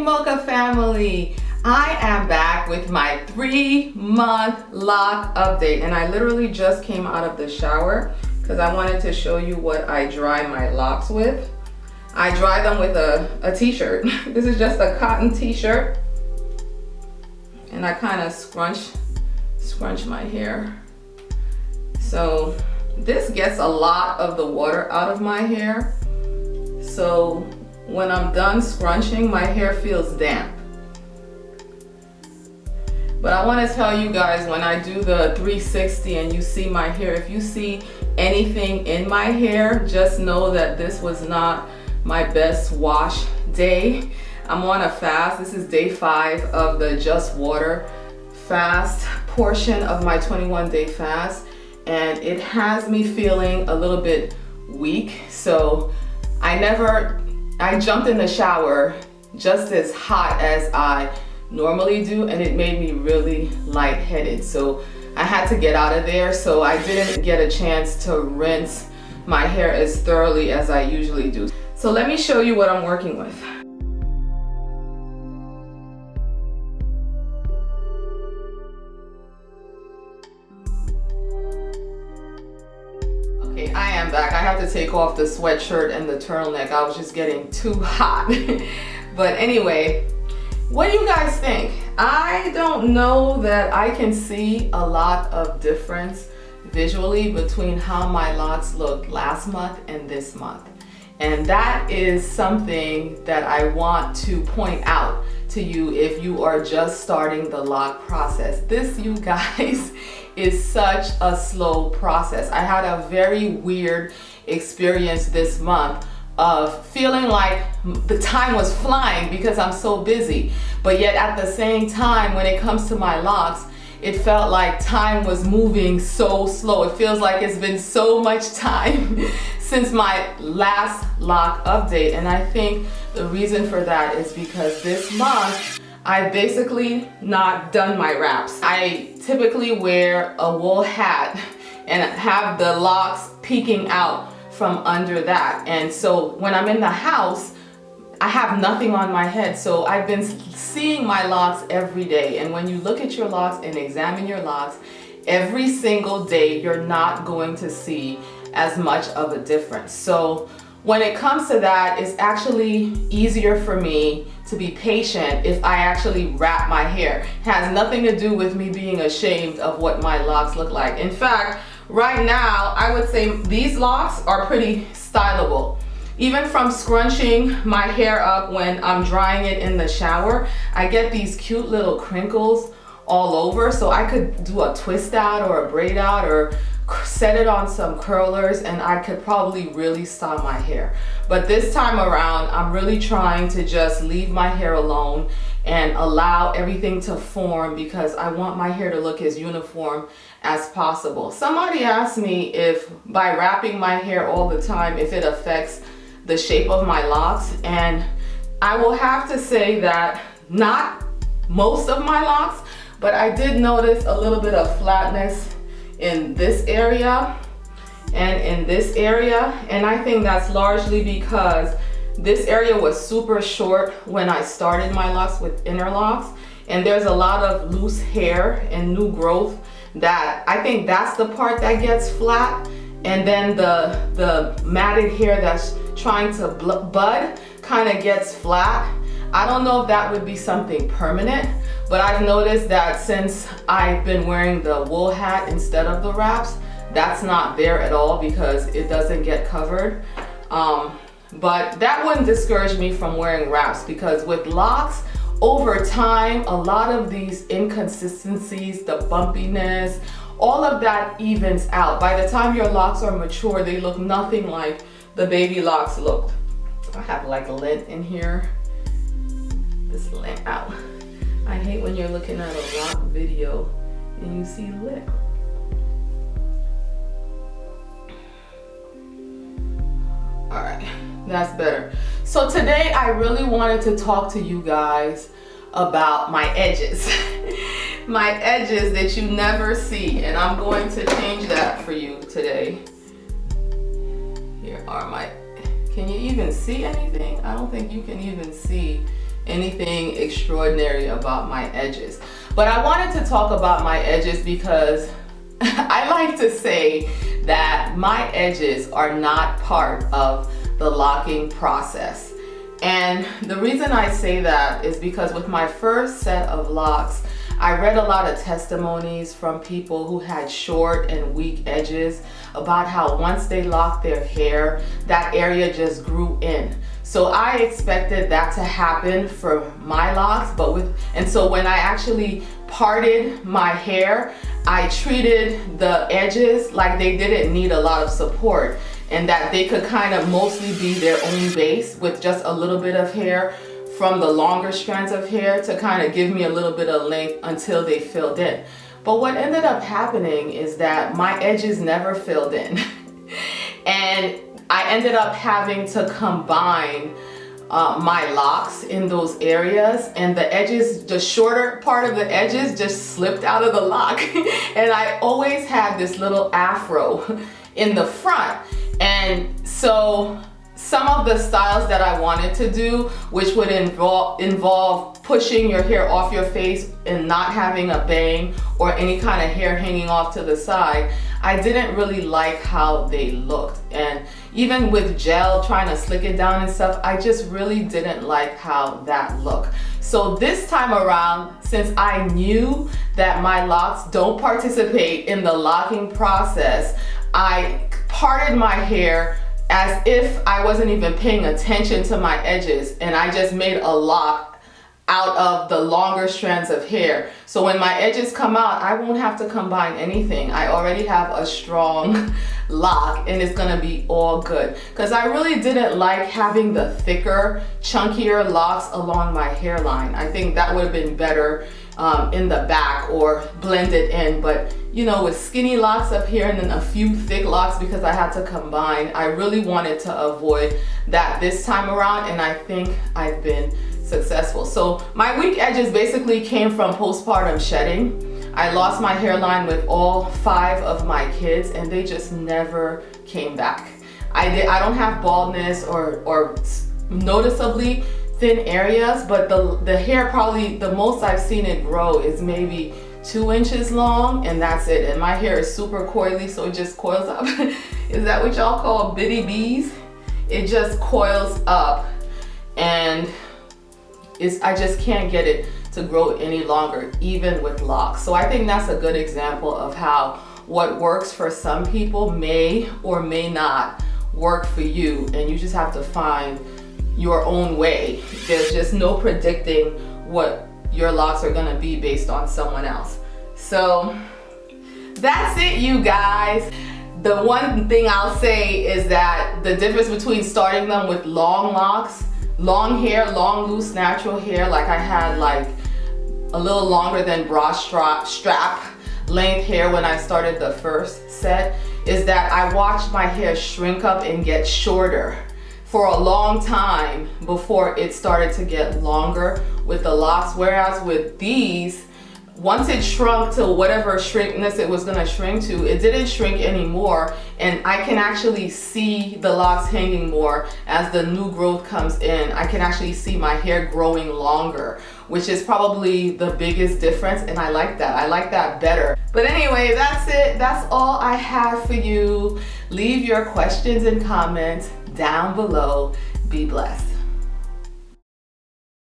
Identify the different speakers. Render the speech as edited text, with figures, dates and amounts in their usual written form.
Speaker 1: Mocha family. I am back with my 3-month lock update, and I literally just came out of the shower because I wanted to show you what I dry my locks with. I dry them with a t-shirt. This is just a cotton t-shirt, and I kind of scrunch my hair. So this gets a lot of the water out of my hair. So when I'm done scrunching, my hair feels damp. But I want to tell you guys, when I do the 360 and you see my hair, if you see anything in my hair, just know that this was not my best wash day. I'm on a fast. This is day 5 of the just water fast portion of my 21-day fast, and it has me feeling a little bit weak. So I jumped in the shower just as hot as I normally do, and it made me really lightheaded. So I had to get out of there, so I didn't get a chance to rinse my hair as thoroughly as I usually do. So let me show you what I'm working with. Okay, I am back. I have to take off the sweatshirt and the turtleneck. I was just getting too hot. But anyway, what do you guys think? I don't know that I can see a lot of difference visually between how my locks looked last month and this month. And that is something that I want to point out to you if you are just starting the lock process. This, you guys, is such a slow process. I had a very weird experience this month of feeling like the time was flying because I'm so busy, but yet at the same time, when it comes to my locks, it felt like time was moving so slow. It feels like it's been so much time since my last lock update, and I think the reason for that is because this month I've basically not done my wraps. I typically wear a wool hat and have the locks peeking out from under that, and so when I'm in the house, I have nothing on my head. So I've been seeing my locks every day, and when you look at your locks and examine your locks every single day, you're not going to see as much of a difference. So when it comes to that, it's actually easier for me to be patient if I actually wrap my hair. It has nothing to do with me being ashamed of what my locks look like. In fact, right now, I would say these locks are pretty stylable. Even from scrunching my hair up when I'm drying it in the shower, I get these cute little crinkles all over. So I could do a twist out or a braid out or set it on some curlers, and I could probably really style my hair. But this time around, I'm really trying to just leave my hair alone and allow everything to form, because I want my hair to look as uniform as possible. Somebody asked me if by wrapping my hair all the time, if it affects the shape of my locks, and I will have to say that not most of my locks, but I did notice a little bit of flatness in this area and in this area, and I think that's largely because this area was super short when I started my locks with interlocks, and there's a lot of loose hair and new growth that I think that's the part that gets flat, and then the matted hair that's trying to bud kind of gets flat. I don't know if that would be something permanent, but I've noticed that since I've been wearing the wool hat instead of the wraps, that's not there at all because it doesn't get covered. But that wouldn't discourage me from wearing wraps, because with locks, over time, a lot of these inconsistencies, the bumpiness, all of that evens out. By the time your locks are mature, they look nothing like the baby locks looked. I have like lint in here. This lint out. I hate when you're looking at a lock video and you see lint. All right, that's better. So today I really wanted to talk to you guys about my edges. My edges that you never see, and I'm going to change that for you today. Here are my, can you even see anything? I don't think you can even see anything extraordinary about my edges. But I wanted to talk about my edges because I like to say that my edges are not part of the locking process. And the reason I say that is because with my first set of locks, I read a lot of testimonies from people who had short and weak edges about how once they locked their hair, that area just grew in. So I expected that to happen for my locks, and so when I actually parted my hair, I treated the edges like they didn't need a lot of support and that they could kind of mostly be their own base with just a little bit of hair from the longer strands of hair to kind of give me a little bit of length until they filled in. But what ended up happening is that my edges never filled in. And I ended up having to combine my locks in those areas, and the edges, the shorter part of the edges just slipped out of the lock. And I always had this little afro in the front. And so some of the styles that I wanted to do, which would involve pushing your hair off your face and not having a bang or any kind of hair hanging off to the side, I didn't really like how they looked. And even with gel, trying to slick it down and stuff, I just really didn't like how that looked. So this time around, since I knew that my locks don't participate in the locking process, I parted my hair as if I wasn't even paying attention to my edges, and I just made a lock out of the longer strands of hair. So when my edges come out, I won't have to combine anything. I already have a strong lock and it's gonna be all good. Because I really didn't like having the thicker, chunkier locks along my hairline. I think that would have been better in the back or blended in, but you know, with skinny locks up here and then a few thick locks because I had to combine, I really wanted to avoid that this time around, and I think I've been successful. So my weak edges basically came from postpartum shedding. I lost my hairline with all 5 of my kids and they just never came back. I don't have baldness or noticeably thin areas, but the hair, probably the most I've seen it grow is maybe 2 inches long, and that's it. And my hair is super coily, so it just coils up. Is that what y'all call bitty bees? It just coils up, and I just can't get it to grow any longer, even with locks. So I think that's a good example of how what works for some people may or may not work for you, and you just have to find your own way. There's just no predicting what your locks are gonna be based on someone else. So that's it, you guys. The one thing I'll say is that the difference between starting them with long locks, long hair, long loose natural hair, like I had like a little longer than bra strap length hair when I started the first set, is that I watched my hair shrink up and get shorter for a long time before it started to get longer with the locks. Whereas with these, once it shrunk to whatever shrinkness it was gonna shrink to, it didn't shrink anymore, and I can actually see the locks hanging more as the new growth comes in. I can actually see my hair growing longer, which is probably the biggest difference, and I like that. I like that better. But anyway, that's it. That's all I have for you. Leave your questions and comments down below. Be blessed.